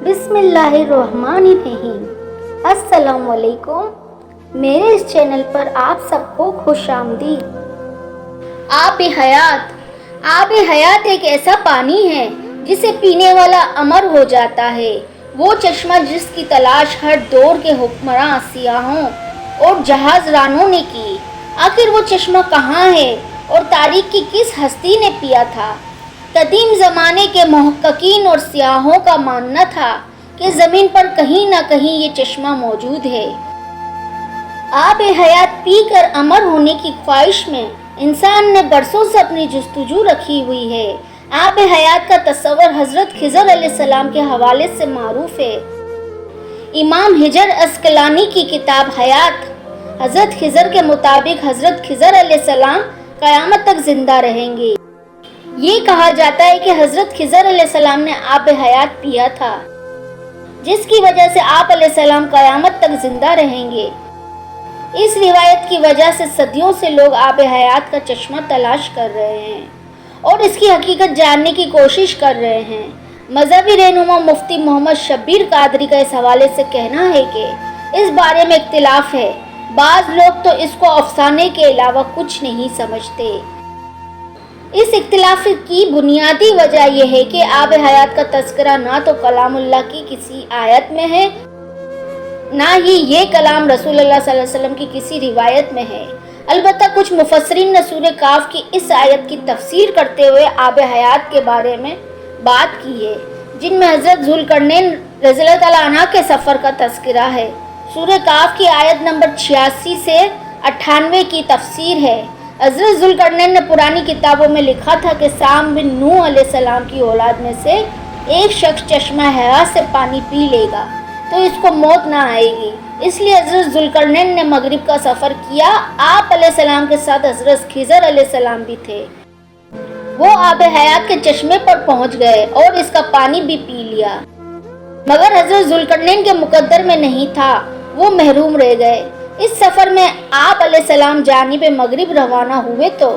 बिस्मिल्लाहिर्रहमानिर्रहीम। अस्सलाम वालेकुम। मेरे इस चैनल पर आप सबको खुश आमदीद। आब हयात एक ऐसा पानी है जिसे पीने वाला अमर हो जाता है। वो चश्मा जिसकी तलाश हर दौर के हुक्मरां, सियाहों और जहाज रानों ने की। आखिर वो चश्मा कहाँ है और तारीख की किस हस्ती ने पिया था? कदीम ज़माने के मुहक्किकीन और सियाहों का मानना था कि ज़मीन पर कहीं ना कहीं ये चश्मा मौजूद है। आब हयात पी कर अमर होने की ख्वाहिश में इंसान ने बरसों से अपनी जुस्तजू रखी हुई है। आब हयात का तस्वर हज़रत खिज़र अलैहिस्सलाम के हवाले से मारूफ है। इमाम हिजर अस्कलानी की किताब हयात हज़रत खिज़र के मुताबिक हज़रत खिज़र अलैहिस्सलाम क़यामत तक ज़िंदा रहेंगे। ये कहा जाता है कि हज़रत खिज़र अलैहिस्सलाम ने आब हयात पिया था, जिसकी वजह से आप अलैहिस्सलाम क़यामत तक ज़िंदा रहेंगे। इस रिवायत की वजह से सदियों से लोग आब हयात का चश्मा तलाश कर रहे हैं और इसकी हकीकत जानने की कोशिश कर रहे हैं। मजहबी रहनुमा मुफ्ती मोहम्मद शब्बीर कादरी का इस हवाले से कहना है कि इस बारे में इख्तिलाफ है। बाज़ लोग तो इसको अफसाने के अलावा कुछ नहीं समझते। इस इख्तिलाफ की बुनियादी वजह यह है कि आब हयात का तज़किरा ना तो कलामुल्लाह की किसी आयत में है, ना ही ये कलाम रसूलुल्लाह सल्लल्लाहु अलैहि वसल्लम की किसी रिवायत में है। अलबत्ता कुछ मुफस्सिरीन ने सूरह काफ की इस आयत की तफसीर करते हुए आब हयात के बारे में बात की है, जिनमें हज़रत ज़ुल्करनैन रज़ियल्लाहु तआला अन्हा के सफ़र का तज़किरा है। सूरह काफ की आयत नंबर 86 से 98 की तफसीर है। हज़रत ज़ुल्करनैन ने पुरानी किताबों में लिखा था कि साम बिन नूह अलैहिस्सलाम की औलाद में से एक शख्स चश्मा हयात से पानी पी लेगा तो इसको मौत ना आएगी। इसलिए हज़रत ज़ुल्करनैन ने मगरिब का सफ़र किया। आप अलैहिस्सलाम के साथ हज़रत खिज़र अलैहिस्सलाम भी थे। वो आब हयात के चश्मे पर पहुंच गए और इसका पानी भी पी लिया, मगर हज़रत ज़ुल्करनैन के मुकद्दर में नहीं था, वो महरूम रह गए। इस सफ़र में आप अलैहिस्सलाम जानिब मगरिब रवाना हुए तो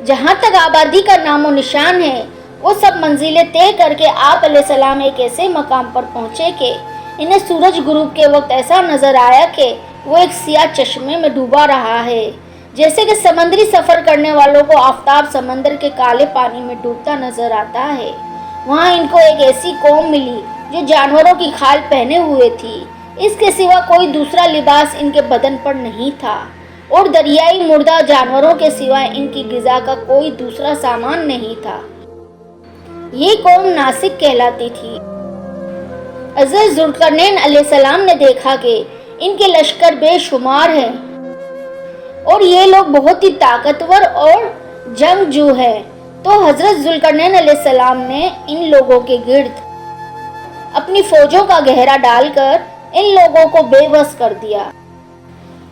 जहाँ तक आबादी का नामो निशान है, वो सब मंजिलें तय करके आप अलैहिस्सलाम एक ऐसे मकाम पर पहुँचे कि इन्हें सूरज गुरूब के वक्त ऐसा नज़र आया कि वो एक सियाह चश्मे में डूबा रहा है, जैसे कि समंदरी सफ़र करने वालों को आफताब समंदर के काले पानी में डूबता नज़र आता है। वहाँ इनको एक ऐसी कौम मिली जो जानवरों की खाल पहने हुए थी। इसके सिवा कोई दूसरा लिबास इनके बदन पर नहीं था और दरियाई मुर्दा जानवरों के सिवा इनकी ग़िज़ा का कोई दूसरा सामान नहीं था। ये कौम नासिक कहलाती थी। हज़रत ज़ुल्करनैन अलैहिस्सलाम ने देखा कि इनके लश्कर बेशुमार हैं और ये लोग बहुत ही ताकतवर और जंगजू हैं। तो हज़रत ज़ुल्करनैन अलैहिस्सलाम ने इन लोगों के गिर्द अपनी फ़ौजों का गहरा डालकर इन लोगों को बेबस कर दिया।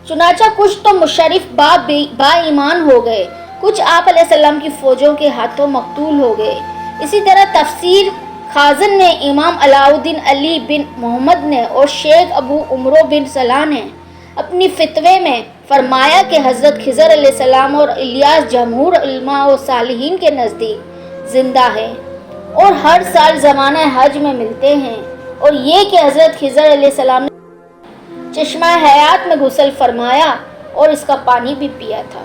चुनाचा कुछ तो मुशर्रिफ बाईमान हो गए, कुछ आप अलैहिस्सलाम की फ़ौजों के हाथों मकतूल हो गए। इसी तरह तफसीर खाज़न ने, इमाम अलाउद्दीन अली बिन मोहम्मद ने और शेख अबू उमरो बिन सलाह ने अपनी फ़ितवे में फरमाया कि हज़रत खिज़र अलैहिस्सलाम और इलियास जमहूर उलमा और सालिहीन के नज़दीक ज़िंदा है और हर साल ज़माना हज में मिलते हैं, और ये कि हज़रत खिज़र अलैहिस्सलाम ने चश्मा हयात में गुस्ल फरमाया और इसका पानी भी पिया था।